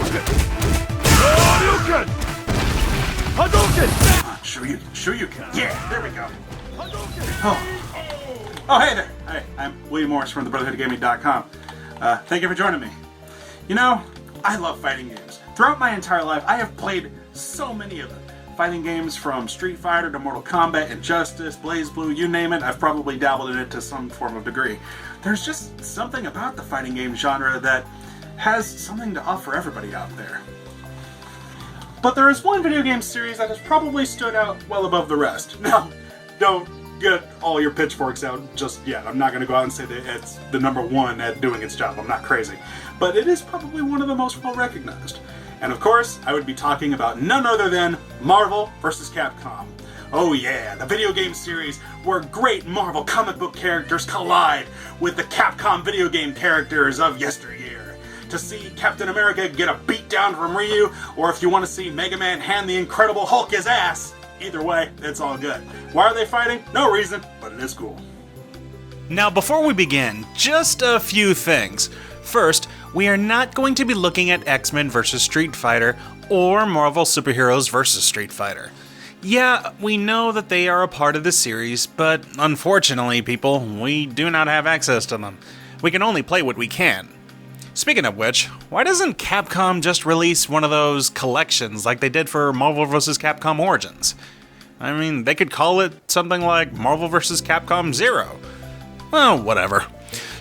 Hadouken! Hadouken! Shoryuken. Yeah, there we go. Oh, hey there. Hi, I'm William Morris from the Brotherhood Thank you for joining me. You know, I love fighting games. Throughout my entire life, I have played so many of them. Fighting games from Street Fighter to Mortal Kombat, Injustice, BlazBlue, you name it, I've probably dabbled in it to some form of degree. There's just something about the fighting game genre that has something to offer everybody out there. But there is one video game series that has probably stood out well above the rest. Now, don't get all your pitchforks out just yet. I'm not going to go out and say that it's the number one at doing its job. I'm not crazy. But it is probably one of the most well recognized. And of course, I would be talking about none other than Marvel vs. Capcom. Oh yeah, the video game series where great Marvel comic book characters collide with the Capcom video game characters of yesteryear. To see Captain America get a beatdown from Ryu, or if you want to see Mega Man hand the Incredible Hulk his ass, either way, it's all good. Why are they fighting? No reason, but it is cool. Now before we begin, just a few things. First, we are not going to be looking at X-Men vs. Street Fighter or Marvel Superheroes vs. Street Fighter. Yeah, we know that they are a part of the series, but unfortunately, people, we do not have access to them. We can only play what we can. Speaking of which, why doesn't Capcom just release one of those collections like they did for Marvel vs. Capcom Origins? I mean, they could call it something like Marvel vs. Capcom 0. Well, whatever.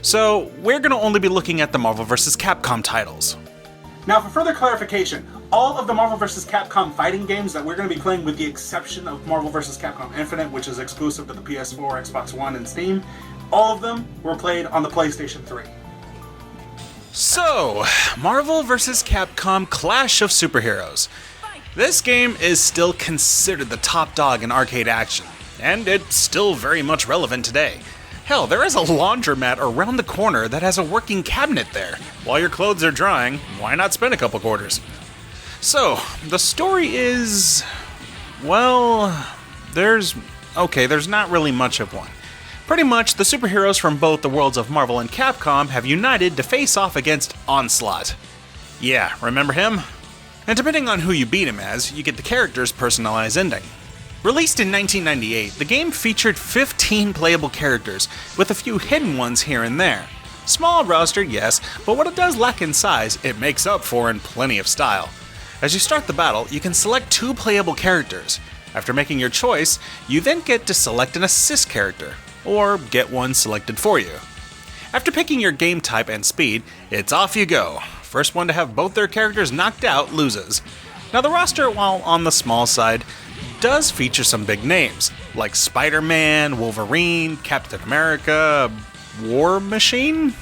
So, we're going to only be looking at the Marvel vs. Capcom titles. Now, for further clarification, all of the Marvel vs. Capcom fighting games that we're going to be playing, with the exception of Marvel vs. Capcom Infinite, which is exclusive to the PS4, Xbox One, and Steam, all of them were played on the PlayStation 3. So, Marvel vs. Capcom Clash of Superheroes. This game is still considered the top dog in arcade action, and it's still very much relevant today. Hell, there is a laundromat around the corner that has a working cabinet there. While your clothes are drying, why not spend a couple quarters? So, the story is... well, there's not really much of one. Pretty much, the superheroes from both the worlds of Marvel and Capcom have united to face off against Onslaught. Yeah, remember him? And depending on who you beat him as, you get the character's personalized ending. Released in 1998, the game featured 15 playable characters, with a few hidden ones here and there. Small roster, yes, but what it does lack in size, it makes up for in plenty of style. As you start the battle, you can select 2 playable characters. After making your choice, you then get to select an assist character, or get one selected for you. After picking your game type and speed, it's off you go. First one to have both their characters knocked out loses. Now the roster, while on the small side, does feature some big names, like Spider-Man, Wolverine, Captain America, War Machine?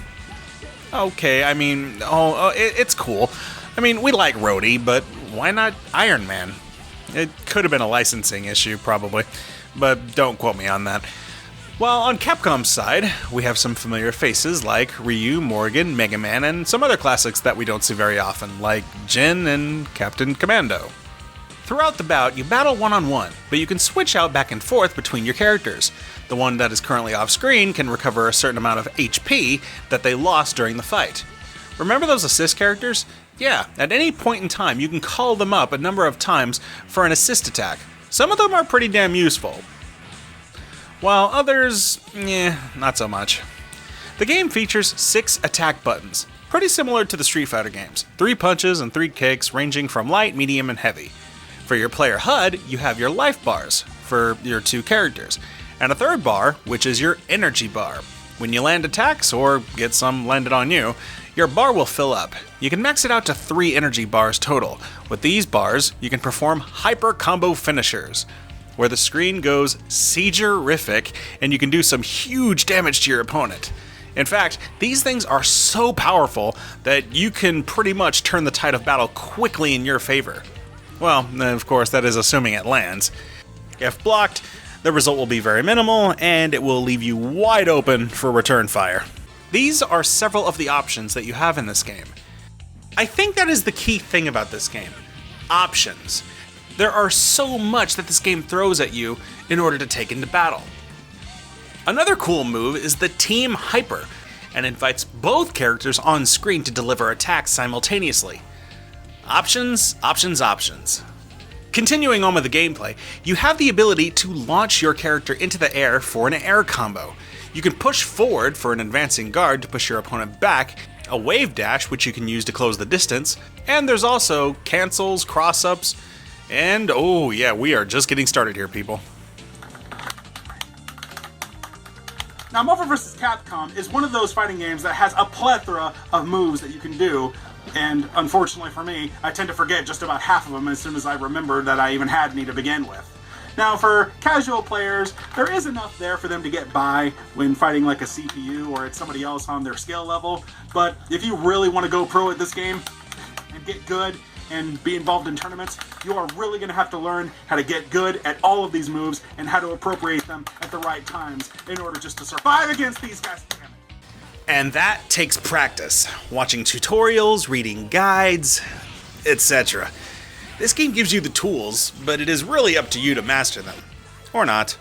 Okay, I mean, it's cool. I mean, we like Rhodey, but why not Iron Man? It could have been a licensing issue, probably, but don't quote me on that. While on Capcom's side, we have some familiar faces like Ryu, Morgan, Mega Man, and some other classics that we don't see very often, like Jin and Captain Commando. Throughout the bout, you battle one-on-one, but you can switch out back and forth between your characters. The one that is currently off-screen can recover a certain amount of HP that they lost during the fight. Remember those assist characters? Yeah, at any point in time, you can call them up a number of times for an assist attack. Some of them are pretty damn useful, while others, not so much. The game features 6 attack buttons, pretty similar to the Street Fighter games. 3 punches and 3 kicks ranging from light, medium, and heavy. For your player HUD, you have your life bars for your 2 characters, and a third bar, which is your energy bar. When you land attacks, or get some landed on you, your bar will fill up. You can max it out to 3 energy bars total. With these bars, you can perform hyper combo finishers, where the screen goes siegerific and you can do some huge damage to your opponent. In fact, these things are so powerful that you can pretty much turn the tide of battle quickly in your favor. Well, of course, that is assuming it lands. If blocked, the result will be very minimal, and it will leave you wide open for return fire. These are several of the options that you have in this game. I think that is the key thing about this game. Options. There are so much that this game throws at you in order to take into battle. Another cool move is the Team Hyper, and invites both characters on screen to deliver attacks simultaneously. Options, options, options. Continuing on with the gameplay, you have the ability to launch your character into the air for an air combo. You can push forward for an advancing guard to push your opponent back, a wave dash which you can use to close the distance, and there's also cancels, cross-ups, and oh yeah, we are just getting started here, people. Now, Marvel vs. Capcom is one of those fighting games that has a plethora of moves that you can do, and unfortunately for me, I tend to forget just about half of them as soon as I remember that I even had any to begin with. Now, for casual players, there is enough there for them to get by when fighting like a CPU or it's somebody else on their skill level, but if you really want to go pro at this game and get good and be involved in tournaments, you are really going to have to learn how to get good at all of these moves and how to appropriate them at the right times in order just to survive against these guys. And that takes practice, watching tutorials, reading guides, etc. This game gives you the tools, but it is really up to you to master them. Or not.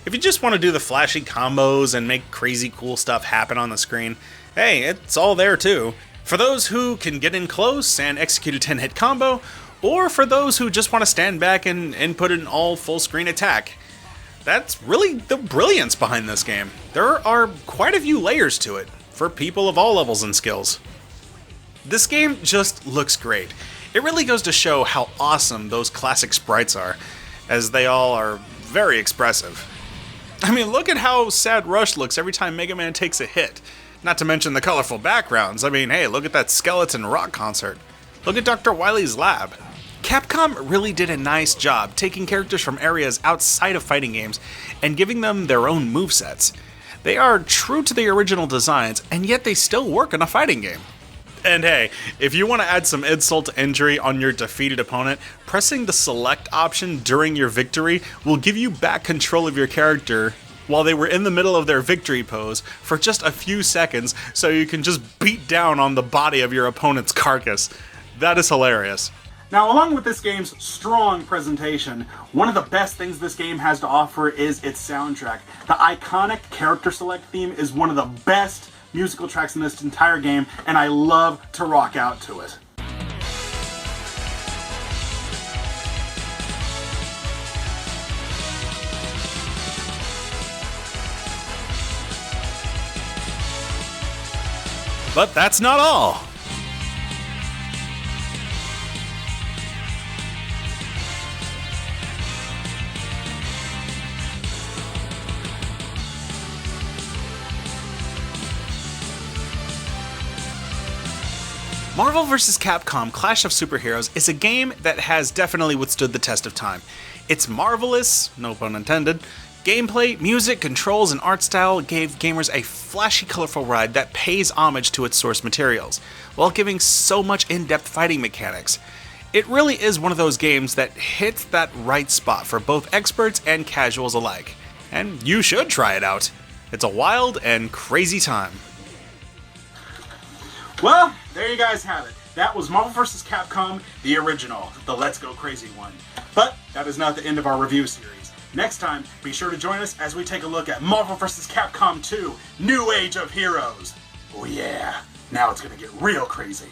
If you just want to do the flashy combos and make crazy cool stuff happen on the screen, hey, it's all there too. For those who can get in close and execute a 10-hit combo, or for those who just want to stand back and input an all full screen attack. That's really the brilliance behind this game. There are quite a few layers to it, for people of all levels and skills. This game just looks great. It really goes to show how awesome those classic sprites are, as they all are very expressive. I mean, look at how sad Rush looks every time Mega Man takes a hit. Not to mention the colorful backgrounds. I mean, hey, look at that skeleton rock concert. Look at Dr. Wily's lab. Capcom really did a nice job taking characters from areas outside of fighting games and giving them their own movesets. They are true to the original designs, and yet they still work in a fighting game. And hey, if you want to add some insult to injury on your defeated opponent, pressing the select option during your victory will give you back control of your character while they were in the middle of their victory pose for just a few seconds, so you can just beat down on the body of your opponent's carcass. That is hilarious. Now, along with this game's strong presentation, one of the best things this game has to offer is its soundtrack. The iconic Character Select theme is one of the best musical tracks in this entire game, and I love to rock out to it. But that's not all. Marvel vs. Capcom Clash of Superheroes is a game that has definitely withstood the test of time. Its marvelous, no pun intended, gameplay, music, controls, and art style gave gamers a flashy, colorful ride that pays homage to its source materials, while giving so much in-depth fighting mechanics. It really is one of those games that hits that right spot for both experts and casuals alike. And you should try it out. It's a wild and crazy time. Well, there you guys have it. That was Marvel vs. Capcom, the original, the Let's Go Crazy one. But that is not the end of our review series. Next time, be sure to join us as we take a look at Marvel vs. Capcom 2, New Age of Heroes. Oh yeah, now it's gonna get real crazy.